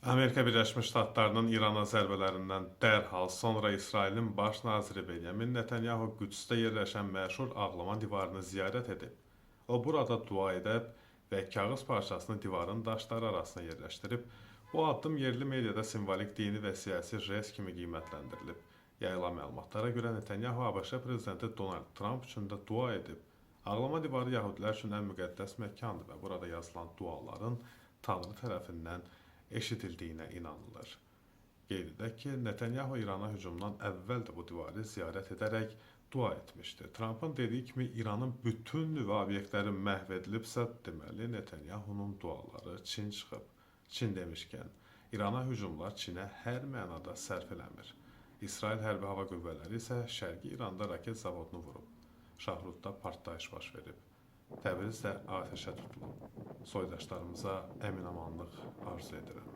Amerika Birləşmiş Ştatlarının İrana zərbələrindən dərhal sonra İsrailin baş naziri Benyamin Netanyahu Qüdsdə yerləşən məşhur ağlama divarını ziyarət edib. O burada dua edib və kağız parçasını divarın daşları arasına yerləşdirib. Bu addım yerli mediada simvolik dini və siyasi jest kimi qiymətləndirilib. Yayılan məlumatlara görə Netanyahu ABŞ prezidenti Donald Trump üçün də dua edib. Ağlama divarı yəhudilər üçün ən müqəddəs məkandır və burada yazılan duaların Tanrı tərəfindən eşidildiyinə inanılır. Qeyd edək ki, Netanyahu İrana hücumdan əvvəl də bu divarı ziyarət edərək dua etmişdi. Trumpın dediyi kimi İranın bütün nüvə obyektləri məhv edilibsə, deməli Netanyahunun duaları Çin çıxıb. Çin demişkən, İrana hücumlar Çinə hər mənada sərf eləmir. İsrail hərbi hava qüvvələri isə Şərqi İranda raket zavodunu vurub. Şahrutda partlayış baş verib. Təbriz də atəşə tutulub. Soydaşlarımıza əmin-amanlıq arzu edirəm.